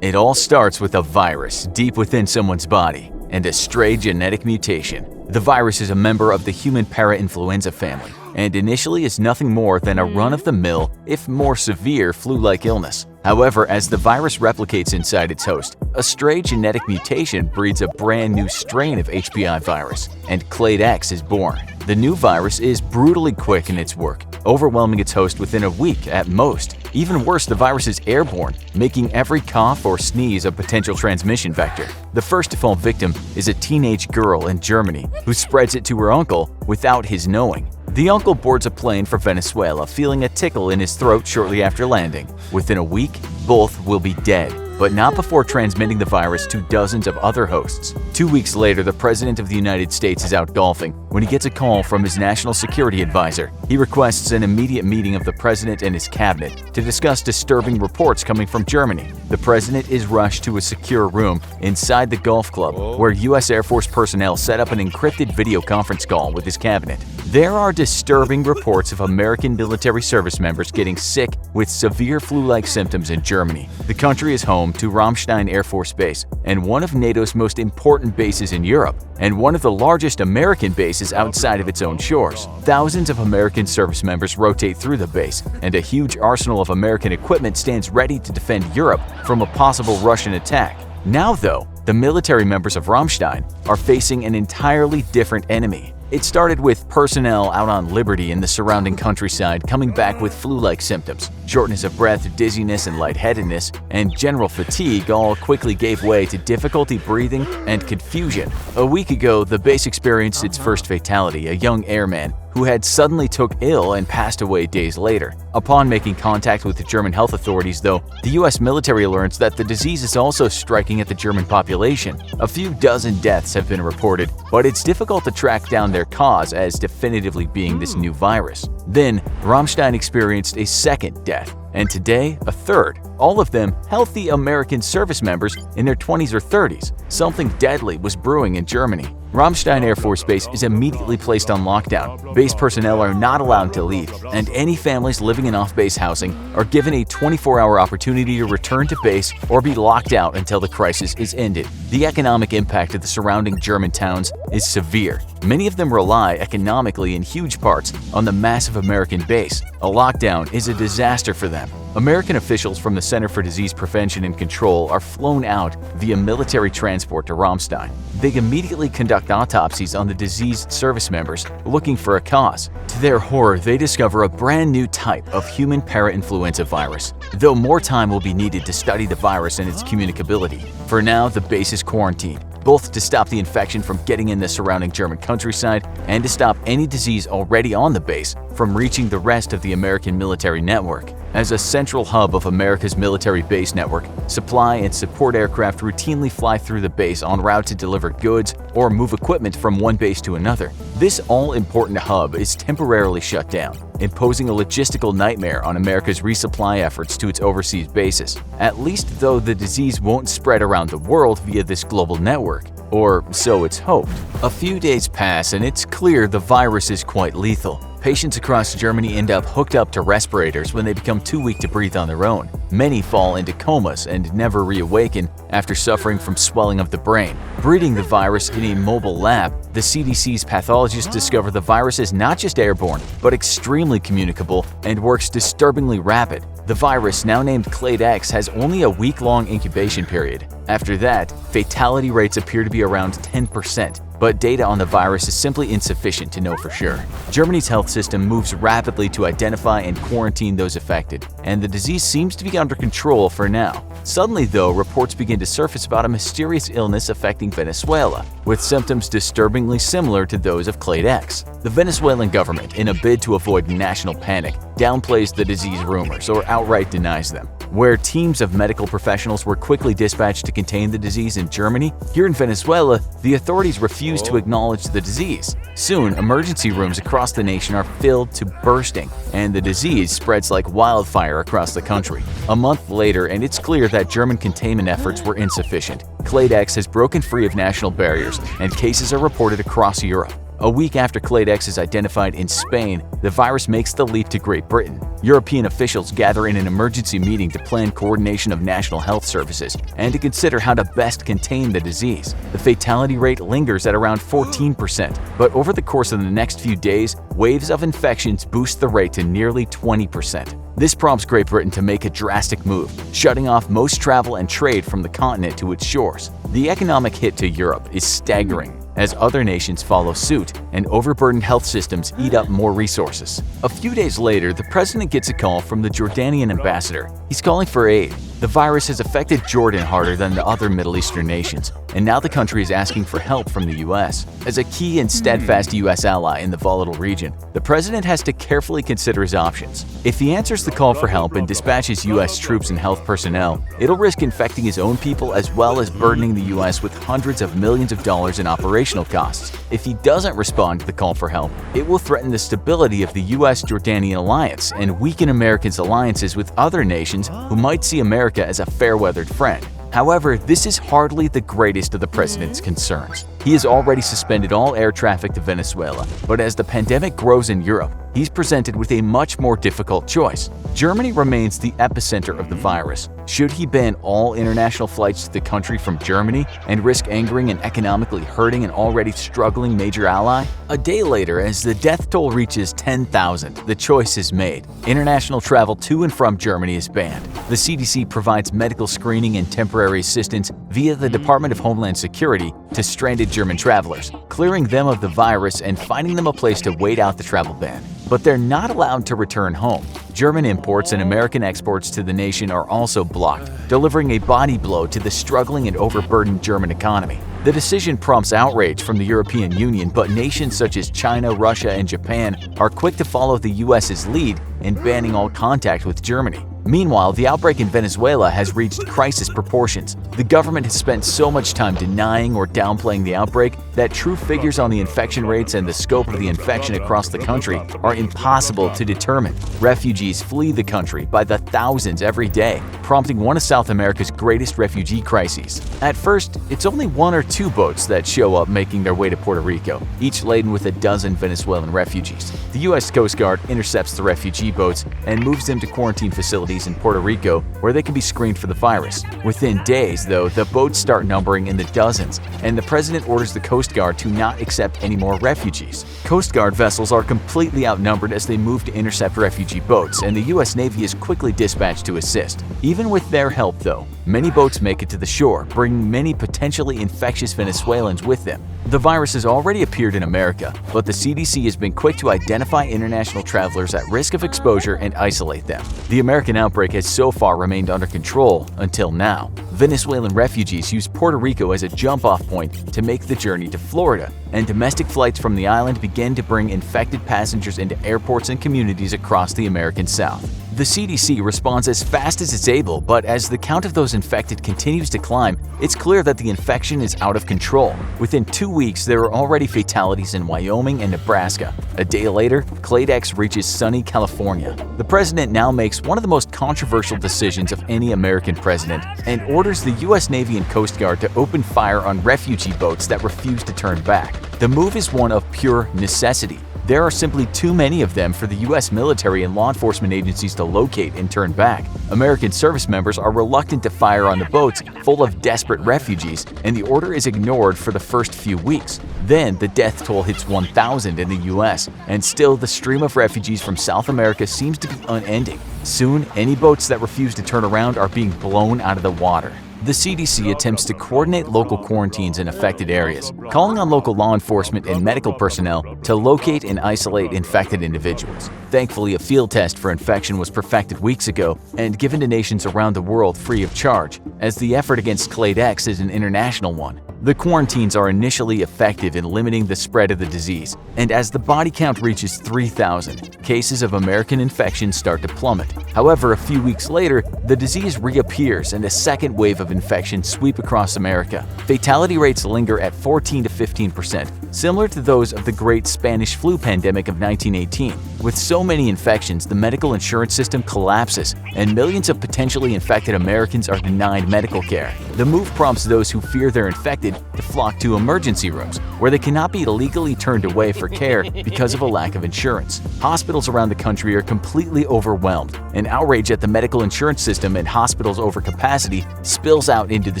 It all starts with a virus deep within someone's body and a stray genetic mutation. The virus is a member of the human parainfluenza family and initially is nothing more than a run-of-the-mill, if more severe, flu-like illness. However, as the virus replicates inside its host, a stray genetic mutation breeds a brand new strain of HPI virus, and Clade X is born. The new virus is brutally quick in its work, overwhelming its host within a week at most. Even worse, the virus is airborne, making every cough or sneeze a potential transmission vector. The first to fall victim is a teenage girl in Germany who spreads it to her uncle without his knowing. The uncle boards a plane for Venezuela, feeling a tickle in his throat shortly after landing. Within a week, both will be dead, but not before transmitting the virus to dozens of other hosts. 2 weeks later, the President of the United States is out golfing when he gets a call from his national security advisor. He requests an immediate meeting of the President and his cabinet to discuss disturbing reports coming from Germany. The President is rushed to a secure room inside the golf club, where U.S. Air Force personnel set up an encrypted video conference call with his cabinet. There are disturbing reports of American military service members getting sick with severe flu-like symptoms in Germany. The country is home to Ramstein Air Force Base and one of NATO's most important bases in Europe, and one of the largest American bases outside of its own shores. Thousands of American service members rotate through the base, and a huge arsenal of American equipment stands ready to defend Europe from a possible Russian attack. Now, though, the military members of Ramstein are facing an entirely different enemy. It started with personnel out on liberty in the surrounding countryside coming back with flu-like symptoms. Shortness of breath, dizziness and lightheadedness, and general fatigue all quickly gave way to difficulty breathing and confusion. A week ago, the base experienced its first fatality, a young airman who had suddenly took ill and passed away days later. Upon making contact with the German health authorities, though, the U.S. military learns that the disease is also striking at the German population. A few dozen deaths have been reported, but it's difficult to track down their cause as definitively being this new virus. Then, Ramstein experienced a second death, and today, a third. All of them healthy American service members in their 20s or 30s. Something deadly was brewing in Germany. Ramstein Air Force Base is immediately placed on lockdown. Base personnel are not allowed to leave, and any families living in off-base housing are given a 24-hour opportunity to return to base or be locked out until the crisis is ended. The economic impact of the surrounding German towns is severe. Many of them rely economically in huge parts on the massive American base. A lockdown is a disaster for them. American officials from the Center for Disease Prevention and Control are flown out via military transport to Ramstein. They immediately conduct autopsies on the diseased service members, looking for a cause. To their horror, they discover a brand new type of human parainfluenza virus, though more time will be needed to study the virus and its communicability. For now, the base is quarantined, both to stop the infection from getting in the surrounding German countryside and to stop any disease already on the base from reaching the rest of the American military network. As a central hub of America's military base network, supply and support aircraft routinely fly through the base en route to deliver goods or move equipment from one base to another. This all-important hub is temporarily shut down, imposing a logistical nightmare on America's resupply efforts to its overseas bases. At least, though, the disease won't spread around the world via this global network, or so it's hoped. A few days pass and it's clear the virus is quite lethal. Patients across Germany end up hooked up to respirators when they become too weak to breathe on their own. Many fall into comas and never reawaken after suffering from swelling of the brain. Breeding the virus in a mobile lab, the CDC's pathologists discover the virus is not just airborne, but extremely communicable and works disturbingly rapid. The virus, now named Clade X, has only a week-long incubation period. After that, fatality rates appear to be around 10%. But data on the virus is simply insufficient to know for sure. Germany's health system moves rapidly to identify and quarantine those affected, and the disease seems to be under control for now. Suddenly, though, reports begin to surface about a mysterious illness affecting Venezuela, with symptoms disturbingly similar to those of Clade X. The Venezuelan government, in a bid to avoid national panic, downplays the disease rumors or outright denies them. Where teams of medical professionals were quickly dispatched to contain the disease in Germany, here in Venezuela, the authorities refused to acknowledge the disease. Soon, emergency rooms across the nation are filled to bursting, and the disease spreads like wildfire across the country. A month later, and it's clear that German containment efforts were insufficient. Clade X has broken free of national barriers, and cases are reported across Europe. A week after Clade X is identified in Spain, the virus makes the leap to Great Britain. European officials gather in an emergency meeting to plan coordination of national health services and to consider how to best contain the disease. The fatality rate lingers at around 14%, but over the course of the next few days, waves of infections boost the rate to nearly 20%. This prompts Great Britain to make a drastic move, shutting off most travel and trade from the continent to its shores. The economic hit to Europe is staggering, as other nations follow suit and overburdened health systems eat up more resources. A few days later, the president gets a call from the Jordanian ambassador. He's calling for aid. The virus has affected Jordan harder than the other Middle Eastern nations, and now the country is asking for help from the U.S. As a key and steadfast U.S. ally in the volatile region, the president has to carefully consider his options. If he answers the call for help and dispatches U.S. troops and health personnel, it'll risk infecting his own people as well as burdening the U.S. with hundreds of millions of dollars in operational costs. If he doesn't respond to the call for help, it will threaten the stability of the U.S.-Jordanian alliance and weaken America's alliances with other nations who might see America as a fair-weathered friend. However, this is hardly the greatest of the president's concerns. He has already suspended all air traffic to Venezuela, but as the pandemic grows in Europe, he's presented with a much more difficult choice. Germany remains the epicenter of the virus. Should he ban all international flights to the country from Germany and risk angering and economically hurting an already struggling major ally? A day later, as the death toll reaches 10,000, the choice is made. International travel to and from Germany is banned. The CDC provides medical screening and temporary assistance via the Department of Homeland Security to stranded German travelers, clearing them of the virus and finding them a place to wait out the travel ban. But they're not allowed to return home. German imports and American exports to the nation are also blocked, delivering a body blow to the struggling and overburdened German economy. The decision prompts outrage from the European Union, but nations such as China, Russia, and Japan are quick to follow the US's lead in banning all contact with Germany. Meanwhile, the outbreak in Venezuela has reached crisis proportions. The government has spent so much time denying or downplaying the outbreak that true figures on the infection rates and the scope of the infection across the country are impossible to determine. Refugees flee the country by the thousands every day, prompting one of South America's greatest refugee crises. At first, it's only 1 or 2 boats that show up making their way to Puerto Rico, each laden with a dozen Venezuelan refugees. The U.S. Coast Guard intercepts the refugee boats and moves them to quarantine facilities in Puerto Rico where they can be screened for the virus. Within days, though, the boats start numbering in the dozens, and the president orders the Coast Guard to not accept any more refugees. Coast Guard vessels are completely outnumbered as they move to intercept refugee boats, and the U.S. Navy is quickly dispatched to assist. Even with their help, though, many boats make it to the shore, bringing many potentially infectious Venezuelans with them. The virus has already appeared in America, but the CDC has been quick to identify international travelers at risk of exposure and isolate them. The American outbreak has so far remained under control until now. Venezuelan refugees use Puerto Rico as a jump-off point to make the journey to Florida, and domestic flights from the island begin to bring infected passengers into airports and communities across the American South. The CDC responds as fast as it's able, but as the count of those infected continues to climb, it's clear that the infection is out of control. Within 2 weeks, there are already fatalities in Wyoming and Nebraska. A day later, Clade X reaches sunny California. The president now makes one of the most controversial decisions of any American president and orders the U.S. Navy and Coast Guard to open fire on refugee boats that refuse to turn back. The move is one of pure necessity. There are simply too many of them for the U.S. military and law enforcement agencies to locate and turn back. American service members are reluctant to fire on the boats full of desperate refugees, and the order is ignored for the first few weeks. Then the death toll hits 1,000 in the U.S., and still the stream of refugees from South America seems to be unending. Soon, any boats that refuse to turn around are being blown out of the water. The CDC attempts to coordinate local quarantines in affected areas, calling on local law enforcement and medical personnel to locate and isolate infected individuals. Thankfully, a field test for infection was perfected weeks ago and given to nations around the world free of charge, as the effort against Clade X is an international one. The quarantines are initially effective in limiting the spread of the disease, and as the body count reaches 3,000, cases of American infection start to plummet. However, a few weeks later, the disease reappears and a second wave of infection sweep across America. Fatality rates linger at 14 to 15%, similar to those of the Great Spanish Flu pandemic of 1918. With so many infections, the medical insurance system collapses, and millions of potentially infected Americans are denied medical care. The move prompts those who fear they're infected to flock to emergency rooms, where they cannot be legally turned away for care because of a lack of insurance. Hospitals around the country are completely overwhelmed, and outrage at the medical insurance system and hospitals' overcapacity spills out into the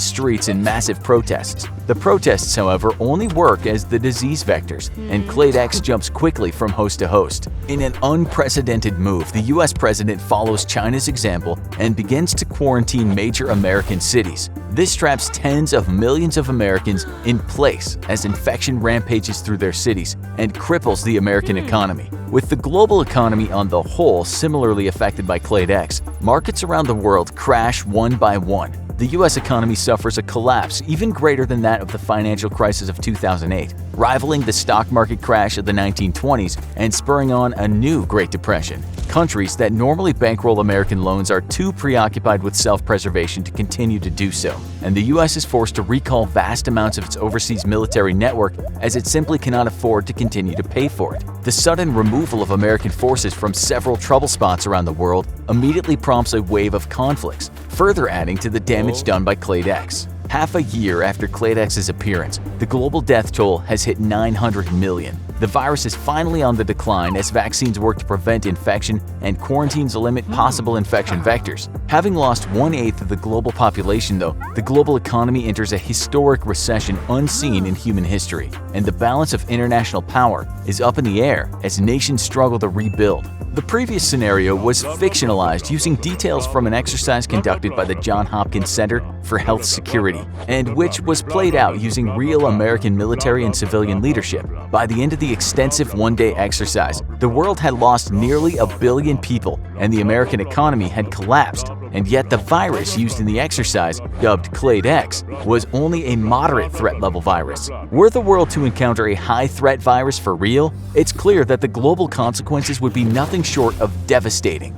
streets in massive protests. The protests, however, only work as the disease vectors, and Clade X jumps quickly from host to host. In an unprecedented move, the US president follows China's example and begins to quarantine major American cities. This traps tens of millions of Americans in place as infection rampages through their cities and cripples the American economy. With the global economy on the whole similarly affected by Clade X, markets around the world crash one by one. The US economy suffers a collapse even greater than that of the financial crisis of 2008, rivaling the stock market crash of the 1920s and spurring on a new Great Depression. Countries that normally bankroll American loans are too preoccupied with self-preservation to continue to do so, and the US is forced to recall vast amounts of its overseas military network as it simply cannot afford to continue to pay for it. The sudden removal of American forces from several trouble spots around the world immediately prompts a wave of conflicts, further adding to the damage done by Clade X. Half a year after Clade X's appearance, the global death toll has hit 900 million. The virus is finally on the decline as vaccines work to prevent infection and quarantines limit possible infection vectors. Having lost 1/8 of the global population, though, the global economy enters a historic recession unseen in human history, and the balance of international power is up in the air as nations struggle to rebuild. The previous scenario was fictionalized using details from an exercise conducted by the Johns Hopkins Center for Health Security, and which was played out using real American military and civilian leadership. By the end of the extensive one-day exercise, the world had lost nearly 1 billion people, and the American economy had collapsed. And yet the virus used in the exercise, dubbed Clade X, was only a moderate threat-level virus. Were the world to encounter a high-threat virus for real, it's clear that the global consequences would be nothing short of devastating.